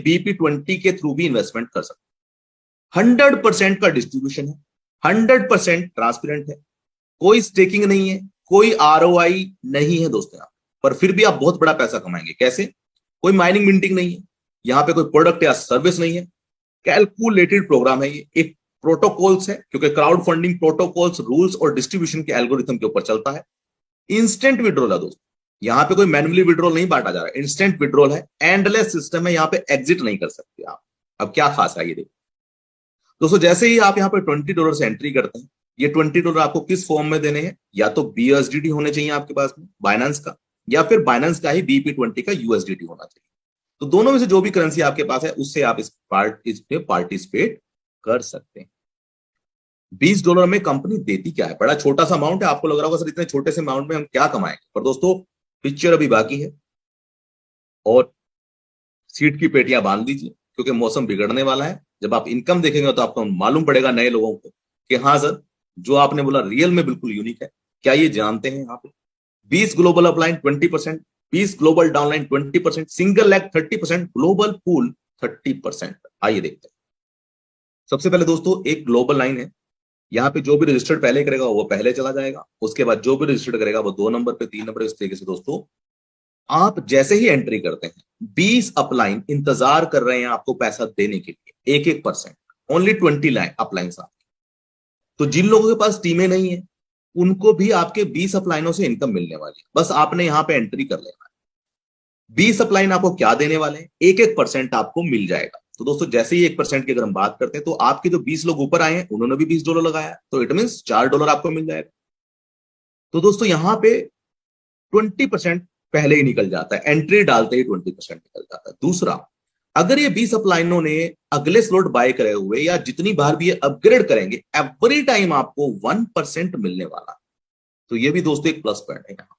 BP20 के through भी investment कर सकते हैं। 100% का डिस्ट्रीब्यूशन है, 100% ट्रांसपेरेंट है, कोई स्टेकिंग नहीं है, कोई ROI नहीं है दोस्तों यहाँ पर फिर भी आप बहुत बड़ा पैसा कमाएंगे। कैसे? कोई माइनिंग मिंटिंग नहीं है, यहाँ पे कोई प्रोडक्ट या सर्विस नहीं है, कैलकुलेटेड प्रोग्राम है। ये एक प्रोटोकॉल्स है, क्योंकि क्राउड फंडिंग प्रोटोकॉल्स, रूल्स और डिस्ट्रीब्यूशन के एल्गोरिथम के ऊपर चलता है। इंस्टेंट विड्रॉल है दोस्तों, यहाँ पे कोई मैन्युअली विड्रॉल नहीं बांटा जा रहा है, इंस्टेंट विड्रॉल है, एंडलेस सिस्टम है, यहाँ पे एग्जिट नहीं कर सकते आप। अब क्या खास है ये देखो दोस्तों, जैसे ही आप यहाँ पे $20 से एंट्री करते हैं, ये $20 आपको किस फॉर्म में देने हैं? या तो BUSDT होने चाहिए आपके पास में बाइनेंस का, या फिर बाइनेंस का ही BP20 का USDT होना चाहिए। तो दोनों में से जो भी करेंसी आपके पास है उससे आप इस पे पार्टिसिपेट कर सकते हैं। $20 में कंपनी देती क्या है? बड़ा छोटा सा अमाउंट है, आपको लग रहा होगा सर इतने छोटे से अमाउंट में हम क्या कमाएंगे, पर दोस्तों पिक्चर अभी बाकी है और सीट की पेटियां बांध दीजिए, क्योंकि मौसम बिगड़ने वाला है। जब आप इनकम देखेंगे तो आपको मालूम पड़ेगा नए लोगों को कि हाँ सर, जो आपने बोला रियल में बिल्कुल यूनिक है। क्या ये जानते हैं? यहाँ पे 20 global upline 20%, 20 global downline 20%, single leg 30%, global pool 30%। आइए देखते हैं। सबसे पहले दोस्तों एक ग्लोबल लाइन है, यहाँ पे जो भी रजिस्टर्ड पहले करेगा वो पहले चला जाएगा, उसके बाद जो भी रजिस्टर्ड करेगा वो 2 नंबर पे, 3 नंबर। इस तरीके से दोस्तों आप जैसे ही एंट्री करते हैं 20 अपलाइन इंतजार कर रहे हैं आपको पैसा देने के लिए, 1-1%, ओनली 20 अपलाइंस आपके। तो जिन लोगों के पास टीमें नहीं है उनको भी आपके 20 अपलाइनों से इनकम मिलने वाली है, बस आपने यहां पे एंट्री कर लेना है। 20 अपलाइन आपको क्या देने वाले हैं? 1-1% आपको मिल जाएगा। तो दोस्तों जैसे ही 1% की अगर हम बात करते हैं तो आपके जो 20 लोग ऊपर आए हैं उन्होंने भी $20 लगाया, तो इट मीन $4 आपको मिल जाएगा। तो दोस्तों यहां पे 20% पहले ही निकल जाता है, एंट्री डालते ही 20% निकल जाता है। दूसरा, अगर ये 20 अपलाइनों ने अगले स्लॉट बाय करे हुए या जितनी बार भी ये अपग्रेड करेंगे, एवरी टाइम आपको 1% मिलने वाला है। तो ये भी दोस्तों एक प्लस पॉइंट है यहाँ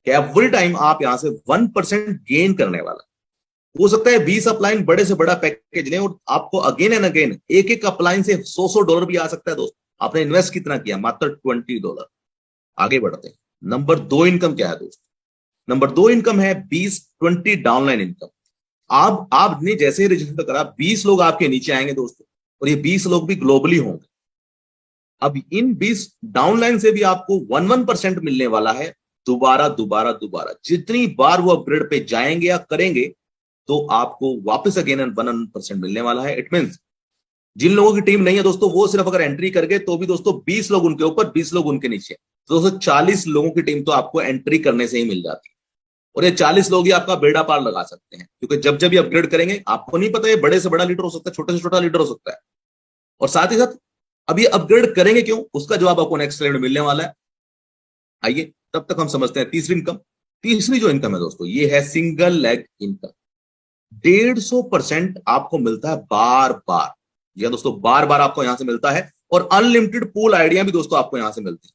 कि एवरी टाइम आप यहां से 1% गेन करने वाला है। हो सकता है 20 अपलाइन बड़े से बड़ा पैकेज लें और आपको अगेन एंड अगेन एक अपलाइन से $100 भी आ सकता है। दोस्तों आपने इन्वेस्ट कितना किया? मात्र $20। आगे बढ़ते हैं। नंबर 2 इनकम क्या है दोस्तों? नंबर 2 इनकम है 20-20 डाउनलाइन इनकम। आपने जैसे ही रजिस्टर करा 20 लोग आपके नीचे आएंगे दोस्तों, और ये 20 लोग भी ग्लोबली होंगे। अब इन 20 डाउनलाइन से भी आपको 1% मिलने वाला है। दोबारा दोबारा दोबारा जितनी बार वो अपग्रेड पे जाएंगे या करेंगे तो आपको वापस अगेन 1% मिलने वाला है। इट मींस जिन लोगों की टीम नहीं है दोस्तों, वो सिर्फ अगर एंट्री कर गए तो भी दोस्तों 20 लोग उनके ऊपर, 20 लोग उनके नीचे, तो दोस्तों 40 लोगों की टीम तो आपको एंट्री करने से ही मिल जाती है। और ये 40 लोग ही आपका बेड़ा पार लगा सकते हैं, क्योंकि जब जब ये अपग्रेड करेंगे आपको नहीं पता ये बड़े से बड़ा लीडर हो सकता है, छोटे से छोटा लीडर हो सकता है। और साथ ही साथ अब ये अपग्रेड करेंगे क्यों, उसका जवाब आपको नेक्स्ट स्लाइड में मिलने वाला है। आइए तब तक हम समझते हैं तीसरी इनकम। तीसरी जो इनकम है दोस्तों ये है सिंगल लेग इनकम। 150% आपको मिलता है बार बार, या दोस्तों बार बार आपको यहां से मिलता है। और अनलिमिटेड पूल आइडिया भी दोस्तों आपको यहां से मिलती है।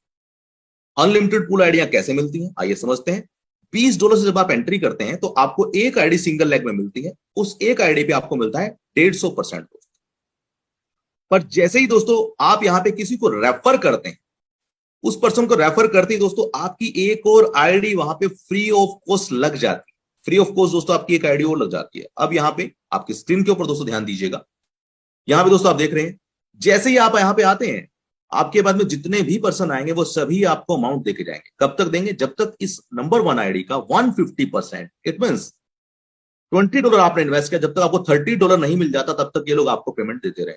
अनलिमिटेड पूल आइडिया कैसे मिलती है आइए समझते हैं। $20 से जब आप एंट्री करते हैं तो आपको एक आईडी सिंगल लेग में मिलती है, उस एक आईडी पे आपको मिलता है 150%। पर जैसे ही दोस्तों आप यहां पे किसी को रेफर करते हैं, उस पर्सन को रेफर करते ही दोस्तों आपकी एक और आईडी वहां पे फ्री ऑफ कॉस्ट लग जाती है। फ्री ऑफ कॉस्ट दोस्तों आपकी एक आईडी और लग जाती है। अब यहां पे आपकी स्क्रीन के ऊपर दोस्तों ध्यान दीजिएगा, यहां पे दोस्तों आप देख रहे हैं जैसे ही आप यहां पे आते हैं आपके बाद में जितने भी पर्सन आएंगे वो सभी आपको अमाउंट देके जाएंगे। कब तक देंगे? जब तक इस नंबर 1 आईडी का 150%, इट मींस $20 आपने इन्वेस्ट किया, जब तक आपको $30 नहीं मिल जाता तब तक ये लोग आपको पेमेंट देते रहे।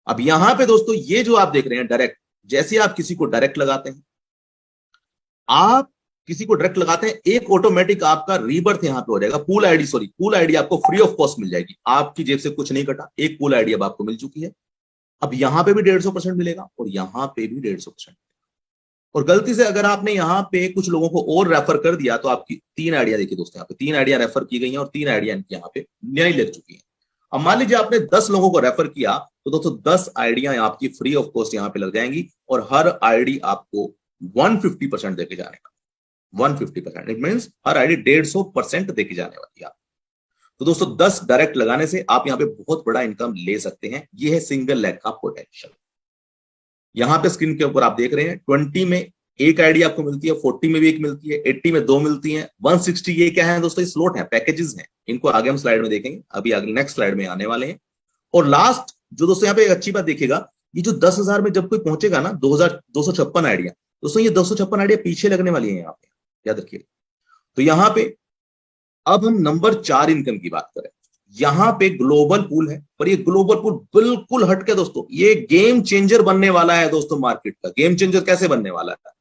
अब यहां पे दोस्तों ये जो आप देख रहे हैं डायरेक्ट, जैसे आप किसी को डायरेक्ट लगाते हैं, आप किसी को डायरेक्ट लगाते हैं, एक ऑटोमेटिक आपका रीबर्थ यहां पे हो जाएगा। पूल आईडी आपको फ्री ऑफ कॉस्ट मिल जाएगी, आपकी जेब से कुछ नहीं कटा, एक पूल आईडी अब आपको मिल चुकी है। अब यहां पे भी 150% मिलेगा और यहां पे भी 150%। और गलती से अगर आपने यहां पे कुछ लोगों को और रेफर कर दिया तो आपकी 3 आइडिया देखिए दोस्तों, यहाँ पे 3 आइडिया रेफर की गई हैं और 3 आइडिया यहाँ पे नई लग चुकी है। अब मान लीजिए आपने 10 लोगों को रेफर किया तो दोस्तों 10 आइडिया आपकी फ्री ऑफ कॉस्ट यहाँ पे लग जाएंगी और हर आईडी आपको 150% देके जाने का। 150%, इट मींस हर आईडी 150% देके जाने वाली है। तो दोस्तों 10 डायरेक्ट लगाने से आप यहां पे बहुत बड़ा इनकम ले सकते हैं। ये है सिंगल लेग का पोटेंशियल। यहां पे स्क्रीन के ऊपर आप देख रहे हैं 20 में एक आईडी आपको मिलती है, 40 में भी एक मिलती है, 80 में दो मिलती है, 160 ये क्या है दोस्तों, ये स्लॉट है, पैकेजेस हैं, इनको आगे हम स्लाइड में देखेंगे, अभी आगे नेक्स्ट स्लाइड में आने वाले हैं। और लास्ट जो दोस्तों यहाँ पे एक अच्छी बात देखिएगा, ये जो 10,000 में जब कोई पहुंचेगा ना, 2,256 आइडिया, दोस्तों ये 256 आइडिया पीछे लगने वाली है यहाँ पे, याद रखिए। तो यहाँ पे अब हम नंबर 4 इनकम की बात करें, यहां पे ग्लोबल पूल है, पर ये ग्लोबल पूल बिल्कुल हटके दोस्तों, ये गेम चेंजर बनने वाला है दोस्तों, मार्केट का गेम चेंजर कैसे बनने वाला है,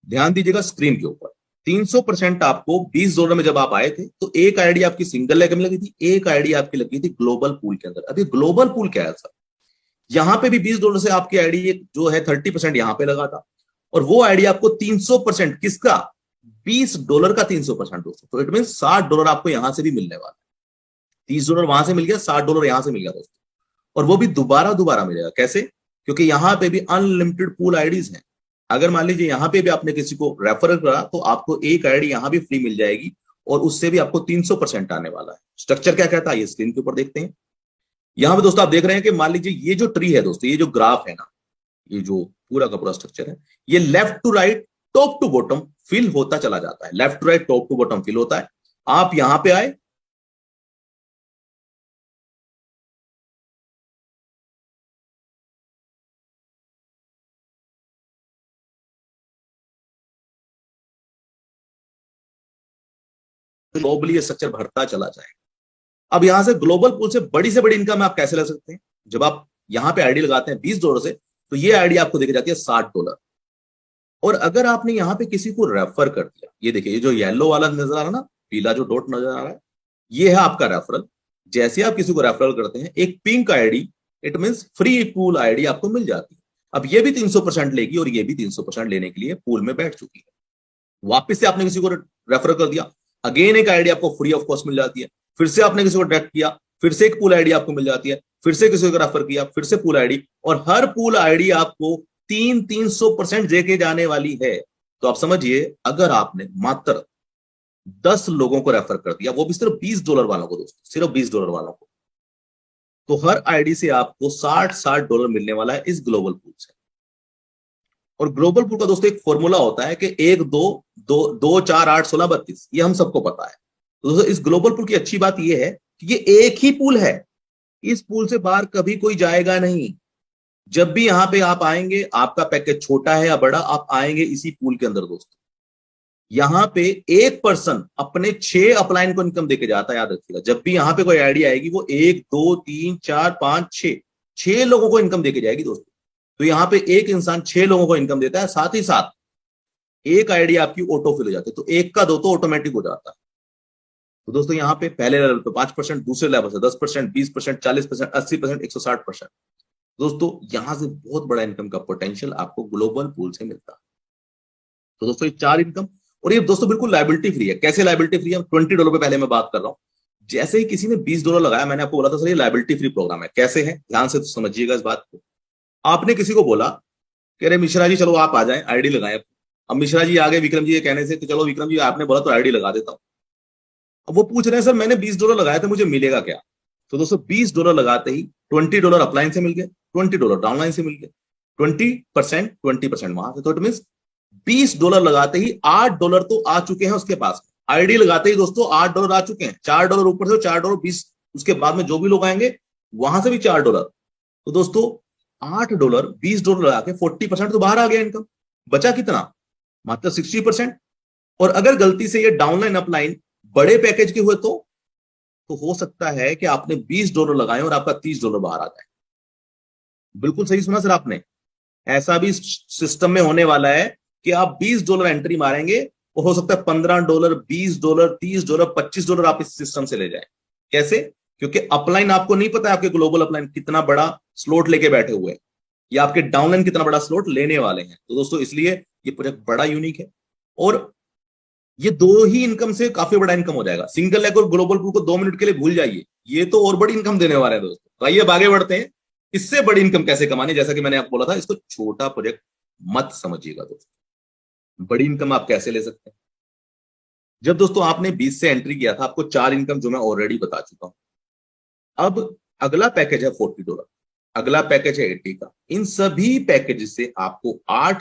ध्यान दीजिएगा स्क्रीन के ऊपर। 300% आपको $20 में जब आप आए थे तो एक आईडी आपकी सिंगल लेग में लगी थी, एक आईडी आपकी लगी थी ग्लोबल पूल के अंदर। अभी ग्लोबल पूल क्या है सर, यहां पे भी $20 से आपकी आईडी जो है 30% यहां पे लगा था, और वो आईडी आपको 300% किसका, $20 का 300% दोस्तों, तो इट मीन $60 आपको यहां से भी मिलने वाला है। $30 वहां से मिल गया, $60 यहां से मिल गया दोस्तों, और वो भी दोबारा दोबारा मिलेगा। कैसे, क्योंकि यहां पे भी अनलिमिटेड पूल आईडीज हैं। अगर मान लीजिए यहां पे भी आपने किसी को रेफर करा तो आपको एक आईडी यहां भी फ्री मिल जाएगी, और उससे भी आपको 300% आने वाला है। स्ट्रक्चर क्या कहता है ये स्क्रीन के ऊपर देखते हैं। यहां पे दोस्तों आप देख रहे हैं कि मान लीजिए ये जो ट्री है दोस्तों, ये जो ग्राफ है ना, ये जो पूरा का पूरा स्ट्रक्चर है, ये left to right top to bottom fill होता चला जाता है, left to right top to bottom fill होता है। आप यहां पे आए, ग्लोबली ये स्ट्रक्चर बढ़ता चला जाएगा। अब यहां से ग्लोबल पूल से बड़ी इनकम आप कैसे ले सकते हैं, जब आप यहां पे आईडी लगाते हैं $20 से, तो ये आईडी आपको देखी जाती है $60। और अगर आपने यहां पे किसी को रेफर कर दिया, ये देखिए ये जो येलो वाला नजर आ रहा है ना, पीला जो डॉट नजर आ रहा है, ये है आपका रेफरल। जैसे आप किसी को रेफरल करते हैं, एक pink ID, it mean free pool ID आपको मिल जाती है। अब ये भी 300% लेगी, और ये भी 300% लेने के लिए पूल में बैठ चुकी है। वापिस से आपने किसी को रेफर कर दिया, अगेन एक आईडी आपको फ्री ऑफ कॉस्ट मिल जाती है। फिर से आपने किसी को डायरेक्ट किया, फिर से एक पूल आईडी आपको मिल जाती है, फिर से किसी को रेफर किया, फिर से पूल आईडी, और हर पूल आईडी आपको 300% देके जाने वाली है। तो आप समझिए, अगर आपने मात्र 10 लोगों को रेफर कर दिया, वो भी सिर्फ $20 वालों को दोस्तों, सिर्फ $20 वालों को, तो हर आईडी से आपको $60 मिलने वाला है इस ग्लोबल पूल से। और ग्लोबल पूल का दोस्तों एक फॉर्मूला होता है कि 1 2 2 2 4 8 16 32, ये हम सबको पता है। तो दोस्तों इस ग्लोबल पूल की अच्छी बात ये है कि ये एक ही पूल है, इस पूल से बाहर कभी कोई जाएगा नहीं। जब भी यहां पे आप आएंगे, आपका पैकेज छोटा है या बड़ा, आप आएंगे इसी पूल के अंदर दोस्तों। यहां पे एक पर्सन अपने 6 अपलाइन को इनकम देके जाता है, याद रखिएगा। जब भी यहां पे कोई आईडी आएगी, वो 1 2 3 4 5 6 लोगों को इनकम देके जाएगी दोस्तों। तो यहां पे एक इंसान 6 लोगों को इनकम देता है, साथ ही साथ एक आईडी आपकी ऑटो फिल हो जाती है, तो एक का 2 तो ऑटोमेटिक हो जाता है। तो दोस्तों यहाँ पे पहले लेवल पे 5%, दूसरे लेवल से 10%, 20%, 40%, 80%, 160%। दोस्तों यहां से बहुत बड़ा इनकम का पोटेंशियल आपको ग्लोबल पूल से मिलता है। तो दोस्तों ये 4 इनकम, और ये दोस्तों बिल्कुल लाइबिलिटी फ्री है। कैसे लाइबिलिटी फ्री है, $20 पे पहले मैं बात कर रहा हूं। जैसे ही किसी ने $20 लगाया, मैंने आपको बोला था सर ये लाइबिलिटी फ्री प्रोग्राम है। कैसे है, ध्यान से समझिएगा इस बात को। आपने किसी को बोला कि अरे मिश्रा जी चलो आप आ जाएं, आईडी लगाएं। अब मिश्रा जी आ गए विक्रम जी ये कहने से कि चलो विक्रम जी आपने बोला तो आईडी लगा देता हूं। अब वो पूछ रहे हैं सर मैंने $20 लगाया था, मुझे मिलेगा क्या। तो दोस्तों $20 लगाते ही $20 अपलाइन से मिल गए, $20 डाउनलाइन से मिल गए, 20% वहां से। तो इट मीन $20 लगाते ही $8 तो आ चुके हैं उसके पास। आईडी लगाते ही दोस्तों $8 आ चुके हैं, $4 ऊपर से, $4 20, उसके बाद में जो भी लोग आएंगे वहां से भी $4। तो दोस्तों $8 $20 लगा के 40% तो बाहर आ गया इनकम। बचा कितना, मात्र 60%। और अगर गलती से ये डाउनलाइन अपलाइन बड़े पैकेज के हुए तो हो सकता है कि आपने $20 लगाए और आपका $30 बाहर आ जाए। बिल्कुल सही सुना सर आपने, ऐसा भी सिस्टम में होने वाला है कि आप $20 एंट्री मारेंगे और हो सकता है $15, $20, $30, $25 आप इस सिस्टम से ले जाए। कैसे, क्योंकि अपलाइन आपको नहीं पता है आपके ग्लोबल अपलाइन कितना बड़ा स्लॉट लेके बैठे हुए हैं, या आपके डाउनलाइन कितना बड़ा स्लॉट लेने वाले हैं। तो दोस्तों इसलिए ये प्रोजेक्ट बड़ा यूनिक है, और ये 2 ही इनकम से काफी बड़ा इनकम हो जाएगा। सिंगल लेग और ग्लोबल पूल को 2 मिनट के लिए भूल जाइए, ये तो और बड़ी इनकम देने वाले हैं दोस्तों। तो आइए आगे बढ़ते हैं, इससे बड़ी इनकम कैसे कमानी। जैसा कि मैंने आपको बोला था, इसको छोटा प्रोजेक्ट मत समझिएगा दोस्तों, बड़ी इनकम आप कैसे ले सकते हैं। जब दोस्तों आपने 20 से एंट्री किया था, आपको 4 इनकम जो मैं ऑलरेडी बता चुका हूं। अब अगला पैकेज है $40, अगला पैकेज है 80 का। इन सभी पैकेज से आपको 8